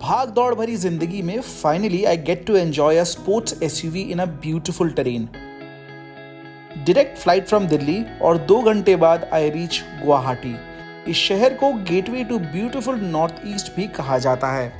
भाग दौड़ भरी जिंदगी में finally I get to enjoy a sports SUV in a beautiful terrain. Direct flight from Delhi और 2 घंटे बाद आई रीच गुवाहाटी। इस शहर को gateway to beautiful north east भी कहा जाता है।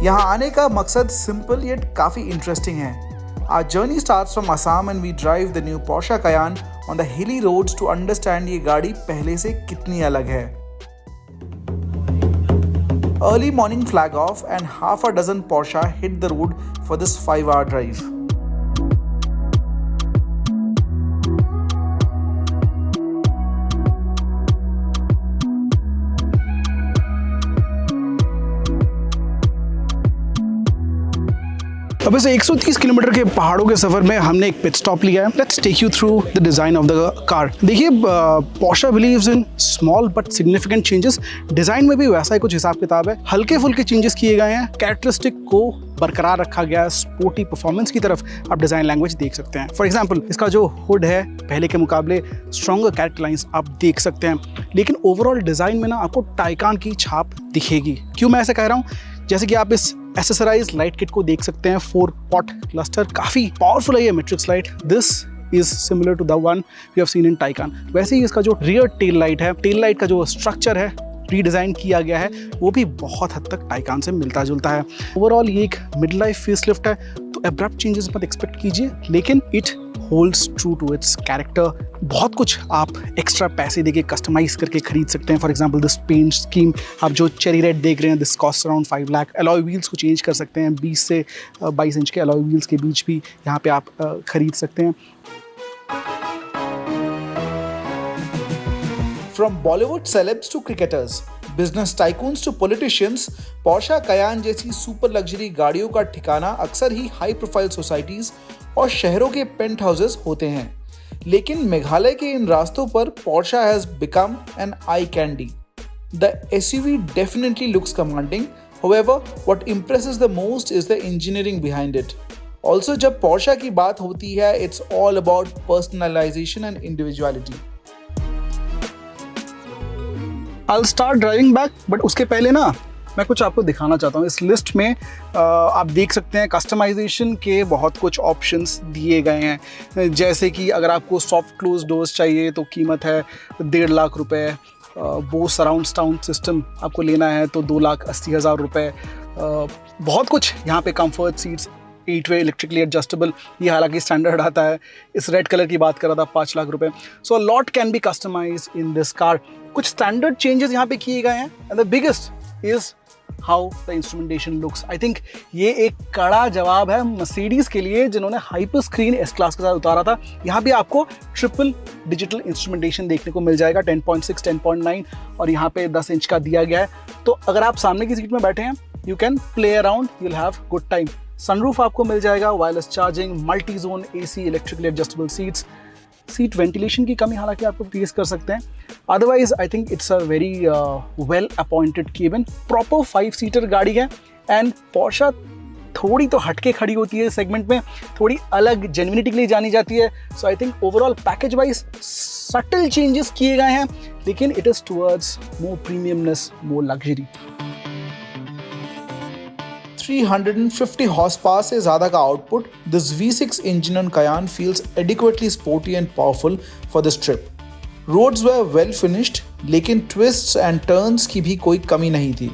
यहाँ आने का मकसद सिंपल येट काफी इंटरेस्टिंग है। Our journey starts from Assam and we drive the new Porsche Cayenne on the hilly roads to understand ये गाड़ी पहले से कितनी अलग है। Early morning flag off and half a dozen Porsche hit the road for this 5-hour drive. अब से 130 kilometre के पहाड़ों के सफर में हमने एक पिट स्टॉप लिया है। Let's take you through the design of the car. देखिए, Porsche believes in small but significant changes. Design में भी वैसा ही कुछ हिसाब किताब है। हल्के फुल्के चेंजेस किए गए हैं, कैरेक्टरिस्टिक को बरकरार रखा गया है। स्पोर्टी परफॉर्मेंस की तरफ आप डिजाइन लैंग्वेज देख सकते हैं। फॉर एग्जांपल, इसका जो हुड है पहले के मुकाबले स्ट्रॉन्गर कैरेक्टर लाइंस आप देख सकते हैं, लेकिन ओवरऑल डिजाइन में ना आपको टाइकान की छाप दिखेगी। क्यों मैं ऐसे कह रहा हूँ? जैसे कि आप इस एसेसराइज लाइट किट को देख सकते हैं। 4 पॉट क्लस्टर, काफी पावरफुल है ये matrix light. This is similar to the one we have seen in Taycan. वैसे ही इसका जो रियर टेल लाइट है, टेल लाइट का जो स्ट्रक्चर है रीडिजाइन किया गया है, वो भी बहुत हद तक टाइकान से मिलता जुलता है। ओवरऑल ये एक मिड लाइफ फेसलिफ्ट है, तो एब्रप्ट चेंजेस मत एक्सपेक्ट कीजिए, लेकिन it holds true to its character. बहुत कुछ आप एक्स्ट्रा पैसे देके कस्टमाइज करके खरीद सकते हैं। For example, this paint scheme आप जो चेरी रेड देख रहे हैं, this cost around 5 lakh. Alloy wheels को चेंज कर सकते हैं, 20 से 22 इंच के अलॉय व्हील्स के बीच भी यहाँ पे आप खरीद सकते हैं। From Bollywood celebs to cricketers, business tycoons to politicians, Porsche Cayenne जैसी सुपर लग्जरी गाड़ियों का ठिकाना अक्सर ही हाई प्रोफाइल सोसाइटीज और शहरों के पेंट हाउसेस होते हैं। लेकिन मेघालय के इन रास्तों पर Porsche has become an eye candy. The SUV definitely looks commanding. However, what impresses the most is the engineering behind it. Also, जब Porsche की बात होती है, it's all about personalization and individuality. I'll start driving back, but उसके पहले ना मैं कुछ आपको दिखाना चाहता हूँ। इस लिस्ट में आप देख सकते हैं कस्टमाइजेशन के बहुत कुछ ऑप्शंस दिए गए हैं। जैसे कि अगर आपको सॉफ्ट क्लोज डोर्स चाहिए तो कीमत है 1.5 लाख रुपए। बोस सराउंड साउंड सिस्टम आपको लेना है तो 2,80,000 रुपये। बहुत कुछ यहाँ पे कंफर्ट सीट्स, 8-वे इलेक्ट्रिकली एडजस्टेबल, ये हालांकि स्टैंडर्ड आता है। इस रेड कलर की बात कर रहा था, 5 लाख रुपए। So a lot can be customise in this car. कुछ स्टैंडर्ड चेंजेस यहाँ पे किए गए हैं and the biggest is how the instrumentation looks. I think ये एक कड़ा जवाब है मर्सिडीज के लिए, जिन्होंने हाइपर स्क्रीन एस क्लास के साथ उतारा था। यहाँ भी आपको ट्रिपल डिजिटल इंस्ट्रूमेंटेशन देखने को मिल जाएगा, 10.6, 10.9 और यहाँ पे 10 इंच का दिया गया है। तो अगर आप सामने की सीट में बैठे हैं, you can play around, you will have good time. Sunroof आपको मिल जाएगा, wireless charging, multi zone AC, electrically adjustable seats. Seat ventilation की कमी हालांकि आपको फेस कर सकते हैं। Otherwise I think it's a very well appointed cabin. Proper 5-सीटर गाड़ी है एंड Porsche थोड़ी तो हटके खड़ी होती है सेगमेंट में, थोड़ी अलग जेन्युइनिटी के लिए जानी जाती है। So I think overall package wise subtle changes किए गए हैं, लेकिन it is towards more premiumness, more luxury. 350 horsepower से ज़्यादा का output, this V6 engine on Cayenne feels adequately sporty and powerful for this trip. Roads were well finished, लेकिन twists and turns की भी कोई कमी नहीं थी।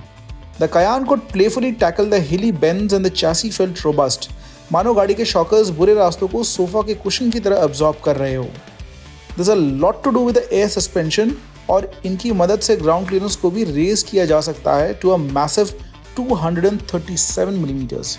The Cayenne could playfully tackle the hilly bends and the chassis felt robust. मानो गाड़ी के शॉकर्स बुरे रास्तों को सोफा के कुशन की तरह अब्जॉर्ब कर रहे हो। There's a lot to do with the air suspension और इनकी मदद से ग्राउंड क्लियरेंस को भी रेज किया जा सकता है to a massive 237 millimeters.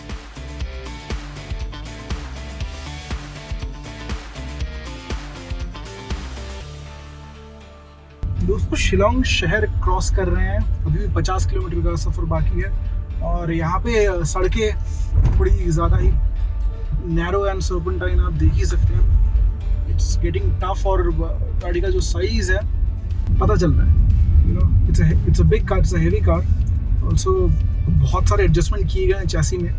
दोस्तों, शिलोंग शहर क्रॉस कर रहे हैं। अभी भी 50 किलोमीटर का सफ़र बाकी है और यहाँ पे सड़कें थोड़ी ज़्यादा ही नैरो एंड सर्पेंटाइन आप देख ही सकते हैं। इट्स गेटिंग टफ और गाड़ी का जो साइज़ है पता चल रहा है। You know, it's a big car, it's a heavy car also बहुत सारे एडजस्टमेंट किए गए हैं चैसी में,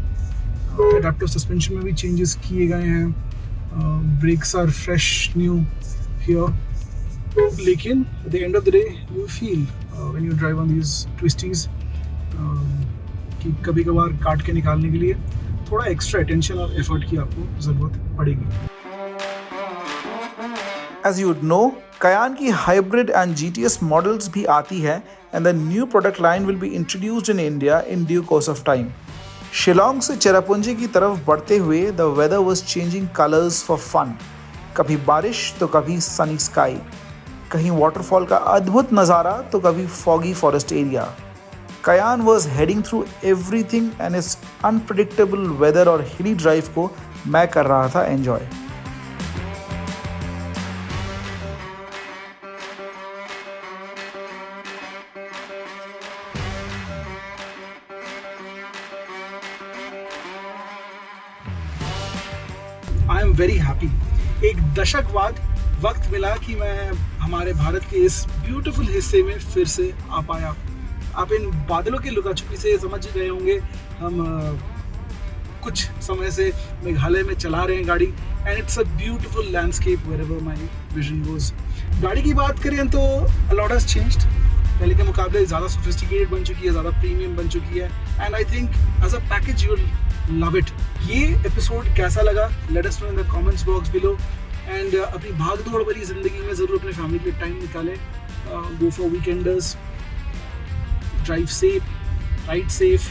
एडाप्टिव सस्पेंशन में भी चेंजेस किए गए हैं, brakes are fresh new here, लेकिन at the end of the day you feel when you drive on these twisties कि कभी कभार काट के निकालने के लिए थोड़ा एक्स्ट्रा अटेंशन और एफर्ट की आपको ज़रूरत पड़ेगी। As you would know, Cayenne की hybrid and GTS models भी आती है and the new product line will be introduced in India in due course of time. Shillong से चेरापूंजी की तरफ बढ़ते हुए the weather was changing colors for fun. कभी बारिश तो कभी sunny sky. कहीं waterfall का अद्भुत नज़ारा तो कभी foggy forest area. Cayenne was heading through everything and its unpredictable weather और hilly drive को मैं कर रहा था enjoy. I am very happy. एक दशक बाद वक्त मिला कि मैं हमारे भारत के इस ब्यूटीफुल हिस्से में फिर से आ पाया। आप इन बादलों की लुका छुपी से समझ गए होंगे, हम कुछ समय से मेघालय में चला रहे हैं गाड़ी, and it's a beautiful landscape wherever my vision goes. गाड़ी की बात करें तो अ लॉट हैज चेंज्ड, पहले के मुकाबले ज़्यादा सोफिस्टिकेटेड बन चुकी है, ज़्यादा प्रीमियम बन चुकी है, and I think as a package you will love it. ये एपिसोड कैसा लगा, let us know in the comments box below, and अपनी भागदौड़ भरी ज़िंदगी में ज़रूर अपने फैमिली के लिए टाइम निकालें, go for weekenders, drive safe, ride safe,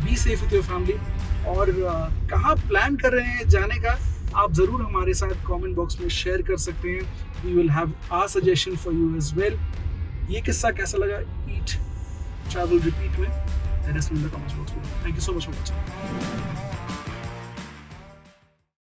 be safe with your family, और कहाँ प्लान कर रहे हैं जाने का आप ज़रूर हमारे साथ कमेंट बॉक्स में शेयर कर सकते हैं। We will have our suggestion for you as well. ये किस्सा कैसा लगा, ईट ट्रैवल रिपीट में, let us know in the comments box below. Thank you so much for watching.